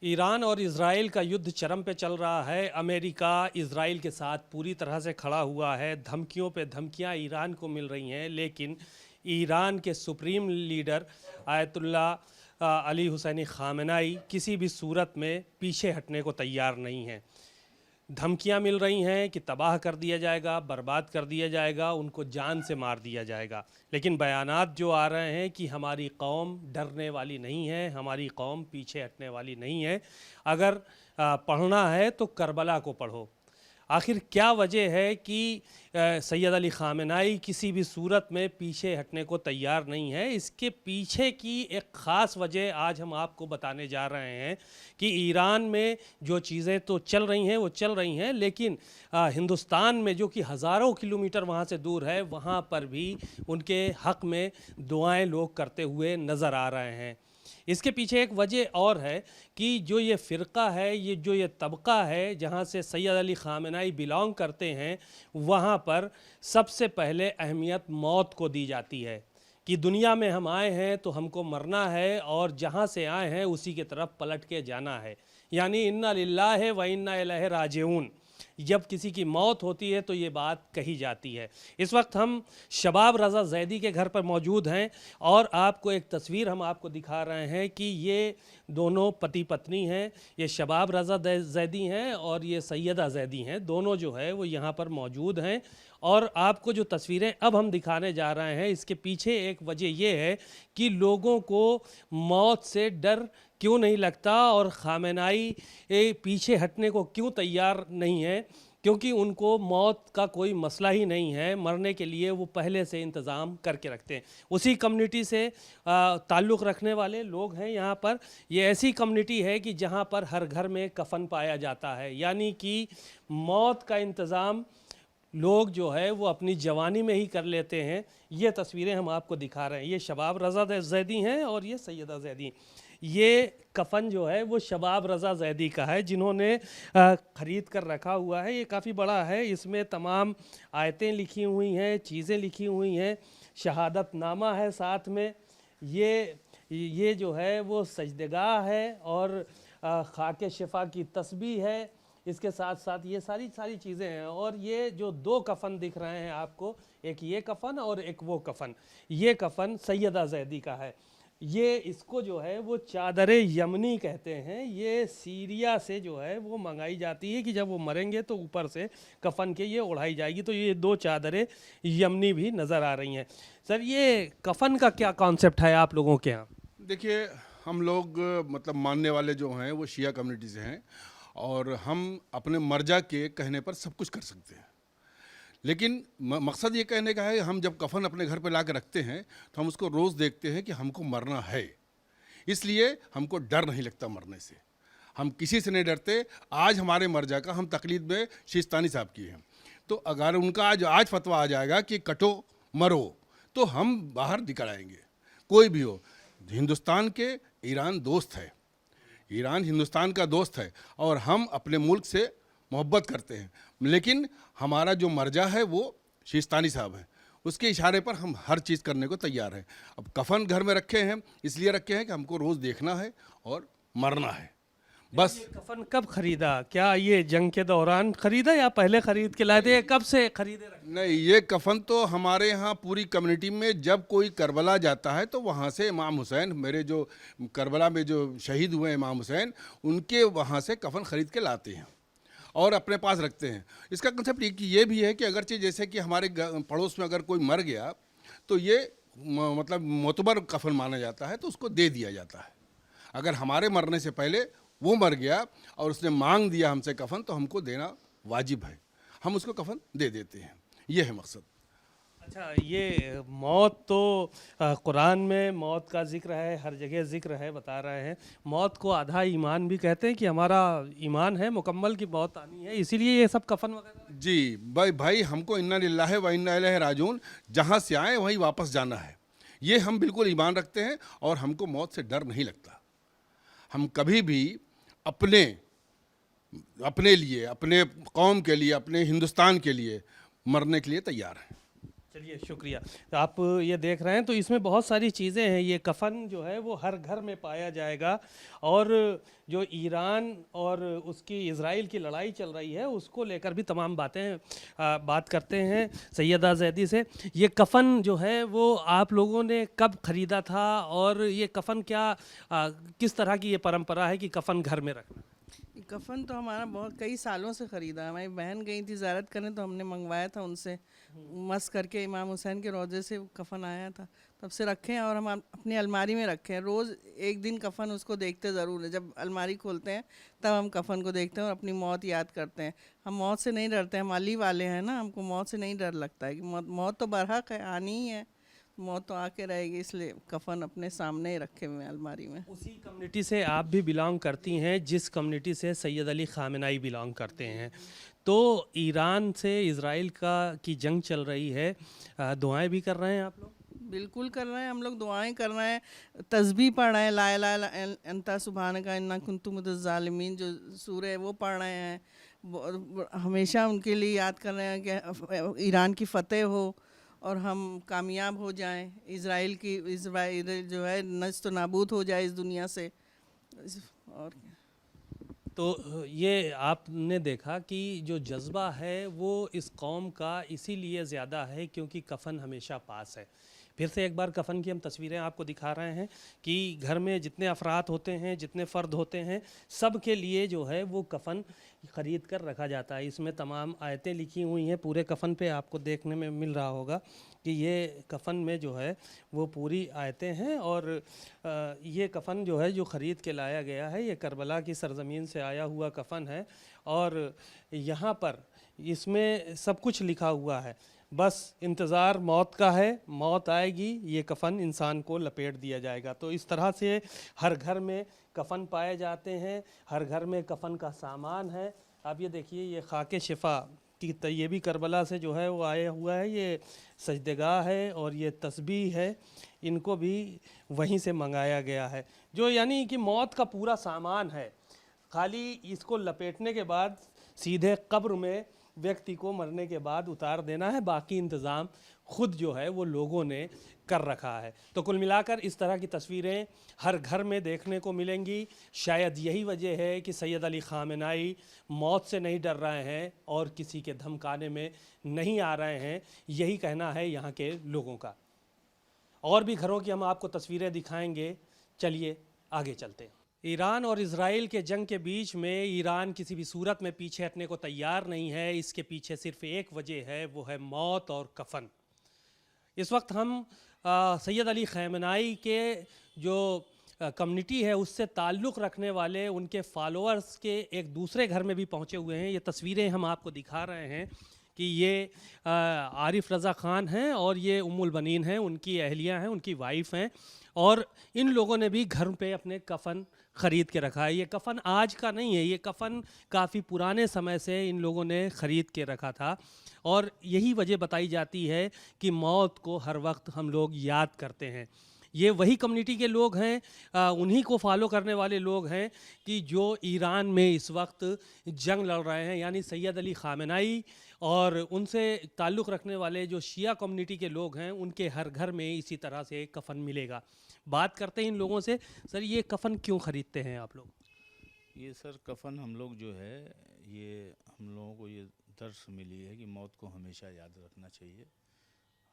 Iran और Israel का युद्ध चरम पे चल रहा है। अमेरिका इज़राइल के साथ पूरी तरह से खड़ा हुआ है। धमकियों पे धमकियां ईरान को मिल रही हैं, लेकिन ईरान के supreme leader Ayatollah Ali Hosseini Khamenei किसी भी सूरत में पीछे हटने को तैयार नहीं हैं। धमकियां मिल रही हैं कि तबाह कर दिया जाएगा, बर्बाद कर दिया जाएगा, उनको जान से मार दिया जाएगा। लेकिन बयानात जो आ रहे हैं कि हमारी कौम डरने वाली नहीं है, हमारी कौम पीछे हटने वाली नहीं है। अगर पढ़ना है तो करबला को पढ़ो। आखिर क्या वजह है कि सैयद अली ख़ामेनेई किसी भी सूरत में पीछे हटने को तैयार नहीं है? इसके पीछे की एक ख़ास वजह आज हम आपको बताने जा रहे हैं कि ईरान में जो चीज़ें तो चल रही हैं वो चल रही हैं, लेकिन हिंदुस्तान में जो कि हज़ारों किलोमीटर वहाँ से दूर है, वहाँ पर भी उनके हक़ में दुआएं लोग करते हुए नज़र आ रहे हैं। इसके पीछे एक वजह और है कि जो ये फ़िरका है, ये तबका है जहाँ से सैयद अली ख़ामेनेई बिलोंग करते हैं, वहाँ पर सबसे पहले अहमियत मौत को दी जाती है कि दुनिया में हम आए हैं तो हमको मरना है और जहाँ से आए हैं उसी की तरफ पलट के जाना है। यानी इन्ना लिल्लाहि व इन्ना इलैहि राजिऊन। जब किसी की मौत होती है तो ये बात कही जाती है। इस वक्त हम शबाब रज़ा ज़ैदी के घर पर मौजूद हैं और आपको एक तस्वीर हम आपको दिखा रहे हैं कि ये दोनों पति पत्नी हैं। ये शबाब रज़ा ज़ैदी हैं और ये सैयदा ज़ैदी हैं। दोनों जो है वो यहाँ पर मौजूद हैं और आपको जो तस्वीरें अब हम दिखाने जा रहे हैं, इसके पीछे एक वजह ये है कि लोगों को मौत से डर क्यों नहीं लगता और ख़ामेनेई पीछे हटने को क्यों तैयार नहीं है, क्योंकि उनको मौत का कोई मसला ही नहीं है। मरने के लिए वो पहले से इंतज़ाम करके रखते हैं। उसी कम्युनिटी से ताल्लुक़ रखने वाले लोग हैं यहाँ पर। ये ऐसी कम्युनिटी है कि जहाँ पर हर घर में कफ़न पाया जाता है, यानी कि मौत का इंतज़ाम लोग जो है वो अपनी जवानी में ही कर लेते हैं। ये तस्वीरें हम आपको दिखा रहे हैं। ये शबाब रज़ा ज़ैदी हैं और ये सैयदा ज़ैदी। ये कफ़न जो है वो शबाब रज़ा ज़ैदी का है, जिन्होंने ख़रीद कर रखा हुआ है। ये काफ़ी बड़ा है, इसमें तमाम आयतें लिखी हुई हैं, चीज़ें लिखी हुई हैं, शहादतनामा है साथ में। ये जो है वो सजदगाह है और खाके शिफा की तस्बीह है। इसके साथ साथ ये सारी चीज़ें हैं। और ये जो दो कफ़न दिख रहे हैं आपको, एक ये कफ़न और एक वो कफ़न, ये कफ़न सैयदा ज़ैदी का है। ये इसको जो है वो चादर यमनी कहते हैं। ये सीरिया से जो है वो मंगाई जाती है कि जब वो मरेंगे तो ऊपर से कफ़न के ये ओढ़ाई जाएगी। तो ये दो चादरें यमनी भी नज़र आ रही हैं। सर, ये कफ़न का क्या कॉन्सेप्ट है आप लोगों के यहाँ? देखिए, हम लोग मतलब मानने वाले जो हैं वो शिया कम्युनिटी से हैं और हम अपने मर्जा के कहने पर सब कुछ कर सकते हैं। लेकिन मकसद ये कहने का है, हम जब कफ़न अपने घर पे ला के रखते हैं तो हम उसको रोज़ देखते हैं कि हमको मरना है, इसलिए हमको डर नहीं लगता मरने से। हम किसी से नहीं डरते। आज हमारे मर्जा का हम तकलीद में शिस्तानी साहब की हैं, तो अगर उनका आज फतवा आ जाएगा कि कटो मरो, तो हम बाहर निकल आएंगे, कोई भी हो। हिंदुस्तान के ईरान दोस्त है, ईरान हिंदुस्तान का दोस्त है और हम अपने मुल्क से मोहब्बत करते हैं। लेकिन हमारा जो मर्जा है वो शीस्तानी साहब है, उसके इशारे पर हम हर चीज़ करने को तैयार हैं। अब कफ़न घर में रखे हैं, इसलिए रखे हैं कि हमको रोज़ देखना है और मरना है, बस। ये कफ़न कब ख़रीदा? क्या ये जंग के दौरान ख़रीदा या पहले ख़रीद के लाए थे? कब से ख़रीदे? नहीं, ये कफ़न तो हमारे यहाँ पूरी कम्युनिटी में जब कोई करबला जाता है तो वहाँ से इमाम हुसैन, मेरे जो करबला में जो शहीद हुए इमाम हुसैन, उनके वहाँ से कफ़न ख़रीद के लाते हैं और अपने पास रखते हैं। इसका कंसेप्ट ये भी है कि अगरचे जैसे कि हमारे पड़ोस में अगर कोई मर गया तो ये मतलब मोतबर कफ़न माना जाता है, तो उसको दे दिया जाता है। अगर हमारे मरने से पहले वो मर गया और उसने मांग दिया हमसे कफ़न, तो हमको देना वाजिब है, हम उसको कफ़न दे देते हैं। ये है मकसद। अच्छा, ये मौत तो कुरान में मौत का ज़िक्र है, हर जगह ज़िक्र है, बता रहे हैं। मौत को आधा ईमान भी कहते हैं कि हमारा ईमान है मुकम्मल की मौत आनी है, इसीलिए ये सब कफ़न वगैरह। जी भाई हमको इन्ना लिल्लाहि व इन्ना इलैहि राजिऊन, जहाँ से आए वहीं वापस जाना है, ये हम बिल्कुल ईमान रखते हैं और हमको मौत से डर नहीं लगता। हम कभी भी अपने लिए, अपने कौम के लिए, अपने हिंदुस्तान के लिए मरने के लिए तैयार हैं। चलिए शुक्रिया। तो आप ये देख रहे हैं तो इसमें बहुत सारी चीज़ें हैं। ये कफ़न जो है वो हर घर में पाया जाएगा और जो ईरान और उसकी इज़राइल की लड़ाई चल रही है उसको लेकर भी तमाम बात करते हैं सैयदा जैदी से। ये कफ़न जो है वो आप लोगों ने कब ख़रीदा था और ये कफ़न किस तरह की ये परंपरा है कि कफ़न घर में रखना? कफ़न तो हमारा बहुत कई सालों से ख़रीदा है। हमारी बहन गई थी ज़ियारत करने तो हमने मंगवाया था उनसे, मस करके इमाम हुसैन के रोज़े से कफ़न आया था, तब से रखे हैं और हम अपनी अलमारी में रखे हैं। रोज़ एक दिन कफ़न उसको देखते ज़रूर है। जब अलमारी खोलते हैं तब हम कफ़न को देखते हैं और अपनी मौत याद करते हैं। हम मौत से नहीं डरते, हम अली वाले हैं ना, हमको मौत से नहीं डर लगता है कि मौत तो बरहक है, आनी ही है, मौत तो आके रहेगी, इसलिए कफ़न अपने सामने ही रखे हुए हैं अलमारी में। उसी कम्युनिटी से आप भी बिलोंग करती हैं जिस कम्युनिटी से सैयद अली ख़ामेनी बिलोंग करते हैं। तो ईरान से इज़राइल की जंग चल रही है, दुआएं भी कर रहे हैं आप लोग? बिल्कुल कर रहे हैं, हम लोग दुआएं कर रहे हैं, तस्बीह पढ़ रहे हैं, ला इलाहा इल्ला अंता सुब्हानका इन्ना कुन्तु मिनज़ ज़ालिमीन जो सूरह है वो पढ़ रहे हैं। हमेशा उनके लिए याद कर रहे हैं कि ईरान की फ़तेह हो और हम कामयाब हो जाएं, इज़राइल जो है नस्त नाबूद हो जाए इस दुनिया से। और तो ये आपने देखा कि जो जज्बा है वो इस कौम का इसीलिए ज़्यादा है क्योंकि कफ़न हमेशा पास है। फिर से एक बार कफ़न की हम तस्वीरें आपको दिखा रहे हैं कि घर में जितने अफराद होते हैं, जितने फ़र्द होते हैं, सब के लिए जो है वो कफ़न ख़रीद कर रखा जाता है। इसमें तमाम आयतें लिखी हुई हैं पूरे कफ़न पे, आपको देखने में मिल रहा होगा कि ये कफ़न में जो है वो पूरी आयतें हैं। और ये कफ़न जो है जो ख़रीद के लाया गया है ये करबला की सरज़मीन से आया हुआ कफ़न है और यहाँ पर इसमें सब कुछ लिखा हुआ है, बस इंतज़ार मौत का है, मौत आएगी, ये कफ़न इंसान को लपेट दिया जाएगा। तो इस तरह से हर घर में कफ़न पाए जाते हैं, हर घर में कफ़न का सामान है। आप ये देखिए, ये खाके शिफा की ये भी करबला से जो है वो आया हुआ है, ये सजदेगाह है और ये तस्बीह है, इनको भी वहीं से मंगाया गया है। जो यानी कि मौत का पूरा सामान है, खाली इसको लपेटने के बाद सीधे कब्र में व्यक्ति को मरने के बाद उतार देना है, बाकी इंतज़ाम खुद जो है वो लोगों ने कर रखा है। तो कुल मिलाकर इस तरह की तस्वीरें हर घर में देखने को मिलेंगी। शायद यही वजह है कि सैयद अली ख़ामेनी मौत से नहीं डर रहे हैं और किसी के धमकाने में नहीं आ रहे हैं, यही कहना है यहाँ के लोगों का। और भी घरों की हम आपको तस्वीरें दिखाएंगे, चलिए आगे चलते हैं। ईरान और इज़राइल के जंग के बीच में ईरान किसी भी सूरत में पीछे हटने को तैयार नहीं है। इसके पीछे सिर्फ एक वजह है, वो है मौत और कफ़न। इस वक्त हम सैयद अली ख़ामेनी के जो कम्युनिटी है उससे ताल्लुक़ रखने वाले उनके फॉलोअर्स के एक दूसरे घर में भी पहुँचे हुए हैं। ये तस्वीरें हम आपको दिखा रहे हैं कि ये आरिफ रज़ा ख़ान हैं और ये उम्मुल बनीन हैं, उनकी अहलिया हैं, उनकी वाइफ हैं। और इन लोगों ने भी घर पे अपने कफ़न ख़रीद के रखा है। ये कफ़न आज का नहीं है, ये कफ़न काफ़ी पुराने समय से इन लोगों ने ख़रीद के रखा था और यही वजह बताई जाती है कि मौत को हर वक्त हम लोग याद करते हैं। ये वही कम्युनिटी के लोग हैं, उन्हीं को फॉलो करने वाले लोग हैं कि जो ईरान में इस वक्त जंग लड़ रहे हैं, यानी सैयद अली ख़ामेनी और उनसे ताल्लुक़ रखने वाले जो शिया कम्युनिटी के लोग हैं, उनके हर घर में इसी तरह से कफ़न मिलेगा। बात करते हैं इन लोगों से। सर, ये कफ़न क्यों ख़रीदते हैं आप लोग? ये सर कफ़न हम लोग जो है, ये हम लोगों को ये दर्स मिली है कि मौत को हमेशा याद रखना चाहिए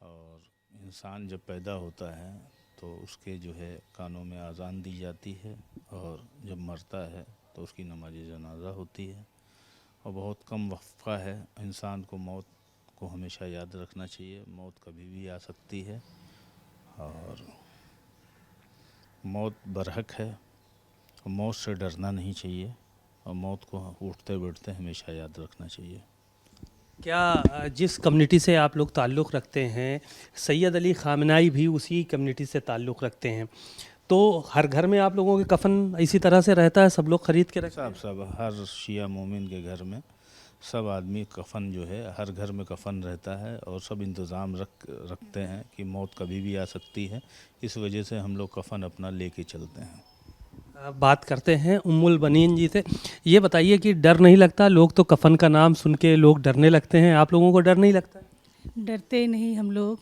और इंसान जब पैदा होता है तो उसके जो है कानों में आज़ान दी जाती है और जब मरता है तो उसकी नमाज जनाजा होती है और बहुत कम वक़्फ़ा है। इंसान को मौत को हमेशा याद रखना चाहिए। मौत कभी भी आ सकती है और मौत बरहक है और मौत से डरना नहीं चाहिए और मौत को उठते बैठते हमेशा याद रखना चाहिए। क्या जिस कम्युनिटी से आप लोग ताल्लुक़ रखते हैं, सैयद अली ख़ामेनी भी उसी कम्युनिटी से ताल्लुक़ रखते हैं, तो हर घर में आप लोगों के कफ़न इसी तरह से रहता है, सब लोग ख़रीद के रखते हैं? सब हर शिया मोमिन के घर में सब आदमी कफ़न जो है, हर घर में कफ़न रहता है और सब इंतज़ाम रखते हैं कि मौत कभी भी आ सकती है। इस वजह से हम लोग कफ़न अपना लेके चलते हैं। बात करते हैं उम्मुल बनीन जी से। ये बताइए कि डर नहीं लगता? लोग तो कफ़न का नाम सुन के लोग डरने लगते हैं, आप लोगों को डर नहीं लगता? डरते नहीं हम लोग,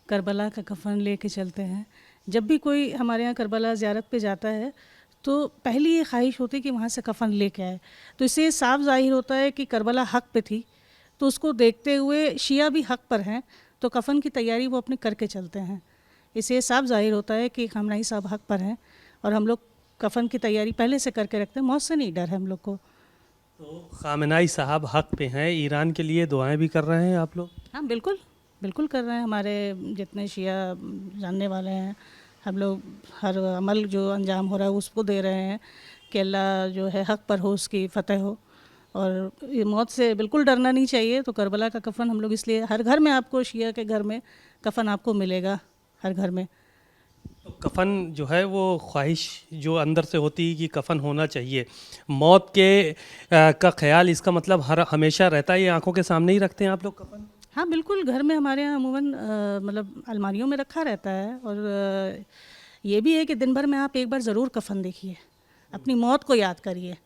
करबला का कफन लेके चलते हैं। जब भी कोई हमारे यहाँ करबला ज़ियारत पे जाता है तो पहली ये ख्वाहिश होती है कि वहाँ से कफन लेके आए। तो इससे साफ ज़ाहिर होता है कि करबला हक़ पे थी, तो उसको देखते हुए शिया भी हक़ पर हैं, तो कफन की तैयारी वो अपने करके चलते हैं। इससे साफ ज़ाहिर होता है कि खamenei साहब हक़ पर हैं और हम लोग कफन की तैयारी पहले से करके रखते हैं। मौत से नहीं डर है हम लोग को। तो खामेनेई साहब हक पे हैं, ईरान के लिए दुआएं भी कर रहे हैं आप लोग? हाँ बिल्कुल, बिल्कुल कर रहे हैं। हमारे जितने शिया जानने वाले हैं, हम लोग हर अमल जो अंजाम हो रहा है उसको दे रहे हैं कि अल्लाह जो है हक़ पर हो, उसकी फ़तह हो। और ये मौत से बिल्कुल डरना नहीं चाहिए। तो करबला का कफ़न हम लोग इसलिए हर घर में, आपको शिया के घर में कफ़न आपको मिलेगा, हर घर में। तो कफन जो है वो ख्वाहिश जो अंदर से होती है कि कफन होना चाहिए, मौत के का ख्याल, इसका मतलब हर हमेशा रहता है, ये आंखों के सामने ही रखते हैं आप लोग कफन? हाँ बिल्कुल, घर में हमारे यहाँ अमूमन मतलब अलमारियों में रखा रहता है। और ये भी है कि दिन भर में आप एक बार ज़रूर कफ़न देखिए, अपनी मौत को याद करिए।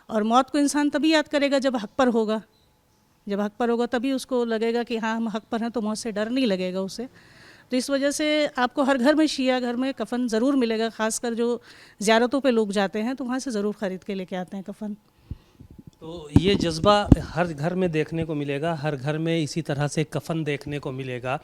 और मौत को इंसान तभी याद करेगा जब हक़ पर होगा। जब हक़ पर होगा तभी उसको लगेगा कि हाँ हम हक़ पर हैं, तो मौत से डर नहीं लगेगा उसे। तो इस वजह से आपको हर घर में, शिया घर में कफ़न ज़रूर मिलेगा। ख़ासकर जो ज़ियारतों पे लोग जाते हैं तो वहाँ से ज़रूर ख़रीद के लेके आते हैं कफ़न। तो ये जज्बा हर घर में देखने को मिलेगा, हर घर में इसी तरह से कफन देखने को मिलेगा।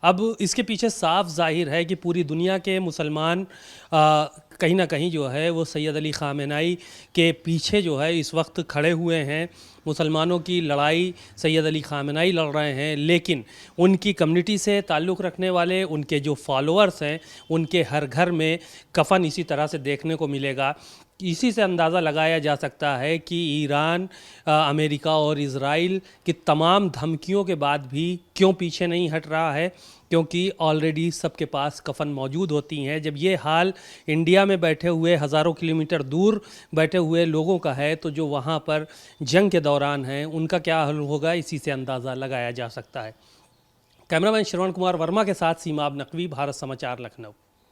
अब इसके पीछे साफ जाहिर है कि पूरी दुनिया के मुसलमान कहीं ना कहीं जो है वो सैयद अली ख़ामेनेई के पीछे जो है इस वक्त खड़े हुए हैं। मुसलमानों की लड़ाई सैयद अली ख़ामेनेई लड़ रहे हैं, लेकिन उनकी कम्युनिटी से ताल्लुक़ रखने वाले उनके जो फॉलोअर्स हैं उनके हर घर में कफ़न इसी तरह से देखने को मिलेगा। इसी से अंदाज़ा लगाया जा सकता है कि ईरान, अमेरिका और इज़राइल की तमाम धमकियों के बाद भी क्यों पीछे नहीं हट रहा है, क्योंकि ऑलरेडी सबके पास कफ़न मौजूद होती हैं। जब ये हाल इंडिया में बैठे हुए हज़ारों किलोमीटर दूर बैठे हुए लोगों का है, तो जो वहाँ पर जंग के दौरान हैं उनका क्या हाल होगा, इसी से अंदाज़ा लगाया जा सकता है। कैमरामैन श्रवण कुमार वर्मा के साथ सीमाब नकवी, भारत समाचार, लखनऊ।